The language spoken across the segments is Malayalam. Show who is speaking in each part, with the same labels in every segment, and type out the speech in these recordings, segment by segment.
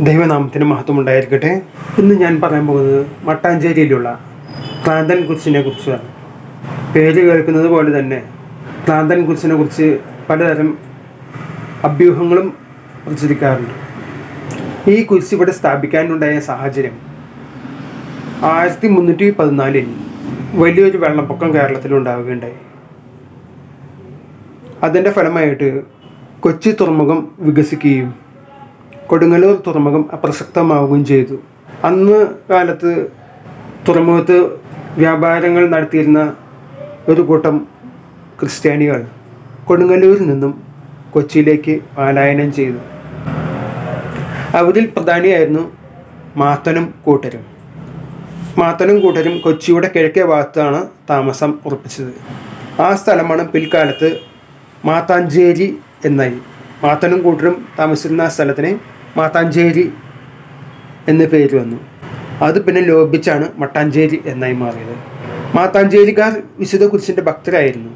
Speaker 1: ദൈവനാമത്തിന് മഹത്വമുണ്ടായിരിക്കട്ടെ. ഇന്ന് ഞാൻ പറയാൻ പോകുന്നത് മട്ടാഞ്ചേരിയിലുള്ള ക്രാന്തൻ കുരിശിനെ കുറിച്ചാണ്. പേര് കേൾക്കുന്നത് പോലെ തന്നെ ക്രാന്തൻ കുരിശിനെ കുറിച്ച് പലതരം അഭ്യൂഹങ്ങളും പ്രചരിക്കാറുണ്ട്. ഈ കുരിശ് ഇവിടെ സ്ഥാപിക്കാനുണ്ടായ സാഹചര്യം 1314 വലിയൊരു വെള്ളപ്പൊക്കം കേരളത്തിലുണ്ടാവുകയുണ്ടായി. അതിൻ്റെ ഫലമായിട്ട് കൊച്ചി തുറമുഖം വികസിക്കുകയും കൊടുങ്ങല്ലൂർ തുറമുഖം അപ്രസക്തമാവുകയും ചെയ്തു. അന്ന് കാലത്ത് തുറമുഖത്ത് വ്യാപാരങ്ങൾ നടത്തിയിരുന്ന ഒരു കൂട്ടം ക്രിസ്ത്യാനികൾ കൊടുങ്ങല്ലൂരിൽ നിന്നും കൊച്ചിയിലേക്ക് പലായനം ചെയ്തു. അവരിൽ പ്രധാനിയായിരുന്നു മാത്തനും കൂട്ടരും. മാത്തനും കൂട്ടരും കൊച്ചിയുടെ കിഴക്കേ ഭാഗത്താണ് താമസം ഉറപ്പിച്ചത്. ആ സ്ഥലമാണ് പിൽക്കാലത്ത് മാത്താഞ്ചേരി എന്നായി. മാത്തനും കൂട്ടരും താമസിച്ചിരുന്ന ആ സ്ഥലത്തിന് മാത്താഞ്ചേരി എന്ന പേര് വന്നു. അത് പിന്നെ ലോപിച്ചാണ് മട്ടാഞ്ചേരി എന്നായി മാറിയത്. മാത്താഞ്ചേരിക്കാർ വിശുദ്ധ കുരിശിൻ്റെ ഭക്തരായിരുന്നു.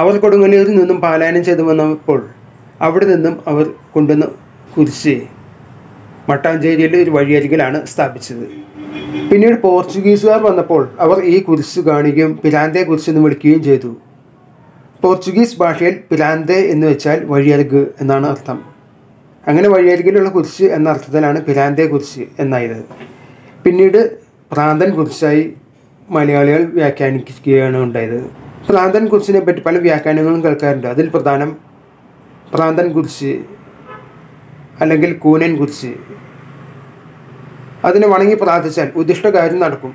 Speaker 1: അവർ കൊടുങ്ങല്ലൂരിൽ നിന്നും പലായനം ചെയ്തു വന്നപ്പോൾ അവിടെ നിന്നും അവർ കൊണ്ടുവന്ന കുരിശ് മട്ടാഞ്ചേരിയിലെ ഒരു വഴിയരികിലാണ് സ്ഥാപിച്ചത്. പിന്നീട് പോർച്ചുഗീസുകാർ വന്നപ്പോൾ അവർ ഈ കുരിശ് കാണുകയും പിരാന്തെ കുരിശ് എന്ന് വിളിക്കുകയും ചെയ്തു. പോർച്ചുഗീസ് ഭാഷയിൽ പിരാന്തെ എന്ന് വെച്ചാൽ വഴിയരിക് എന്നാണ് അർത്ഥം. അങ്ങനെ വഴിയരികിലുള്ള കുരിശ് എന്ന അർത്ഥത്തിലാണ് പിരാന്തെ കുരിശ് എന്നായത്. പിന്നീട് പ്രാന്തൻ കുരിശായി മലയാളികൾ വ്യാഖ്യാനിക്കുകയാണ് ഉണ്ടായത്. പ്രാന്തൻ കുരിശിനെ പറ്റി പല വ്യാഖ്യാനങ്ങളും കേൾക്കാറുണ്ട്. അതിൽ പ്രധാനം പ്രാന്തൻ കുരിശ് അല്ലെങ്കിൽ കൂനൻ കുരിശ്. അതിനെ വണങ്ങി പ്രാർത്ഥിച്ചാൽ ഉദ്ദിഷ്ട കാര്യം നടക്കും.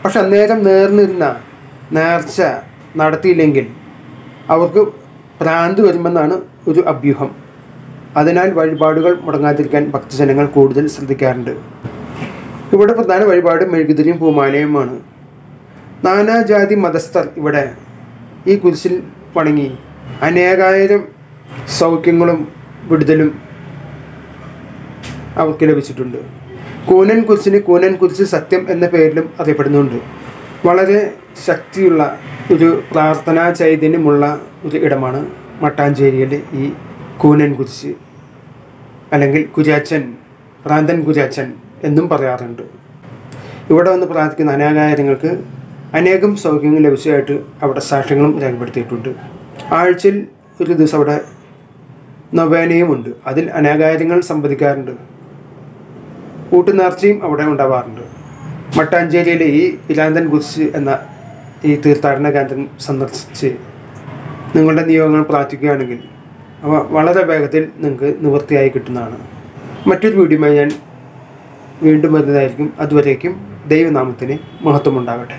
Speaker 1: പക്ഷെ അന്നേരം നേർന്നിരുന്ന നേർച്ച നടത്തിയില്ലെങ്കിൽ അവർക്ക് ഭ്രാന്ത് വരുമെന്നാണ് ഒരു അഭ്യൂഹം. അതിനാൽ വഴിപാടുകൾ മുടങ്ങാതിരിക്കാൻ ഭക്തജനങ്ങൾ കൂടുതൽ ശ്രദ്ധിക്കാറുണ്ട്. ഇവിടെ പ്രധാന വഴിപാട് മെഴുകുതിരിയും പൂമാലയുമാണ്. നാനാജാതി മതസ്ഥർ ഇവിടെ ഈ കുരിശിൽ വണങ്ങി അനേകായിരം സൗഖ്യങ്ങളും വിടുതലും അവർക്ക് ലഭിച്ചിട്ടുണ്ട്. കൂനൻ കുരിശിന് കൂനൻ കുരിശ് സത്യം എന്ന പേരിലും അറിയപ്പെടുന്നുണ്ട്. വളരെ ശക്തിയുള്ള ഒരു പ്രാർത്ഥനാ ചൈതന്യമുള്ള ഒരു ഇടമാണ് മട്ടാഞ്ചേരിയിലെ ഈ കൂനൻ കുരിശ്, അല്ലെങ്കിൽ കുര്യാച്ചൻ, പ്രാന്തൻ കുര്യാച്ചൻ എന്നും പറയാറുണ്ട്. ഇവിടെ വന്ന് പ്രാർത്ഥിക്കുന്ന അനേകായിരങ്ങൾക്ക് അനേകം സൗഖ്യങ്ങൾ ലഭിച്ചതായിട്ട് അവിടെ സാക്ഷ്യങ്ങളും രേഖപ്പെടുത്തിയിട്ടുണ്ട്. ആഴ്ചയിൽ ഒരു ദിവസം അവിടെ നൊവേനയുമുണ്ട്. അതിൽ അനേകായിരങ്ങൾ സംവദിക്കാറുണ്ട്. കൂട്ടുനേർച്ചയും അവിടെ ഉണ്ടാവാറുണ്ട്. മട്ടാഞ്ചേരിയിലെ ഈ പിരാന്തൻ കുരിശ് എന്ന ഈ തീർത്ഥാടന കേന്ദ്രം സന്ദർശിച്ച് നിങ്ങളുടെ നിയോഗങ്ങൾ പ്രാർത്ഥിക്കുകയാണെങ്കിൽ അവ വളരെ വേഗത്തിൽ നിങ്ങൾക്ക് നിവൃത്തിയായി കിട്ടുന്നതാണ്. മറ്റൊരു വീഡിയോയുമായി ഞാൻ വീണ്ടും വരുന്നതായിരിക്കും. അതുവരേക്കും ദൈവനാമത്തിന് മഹത്വമുണ്ടാകട്ടെ.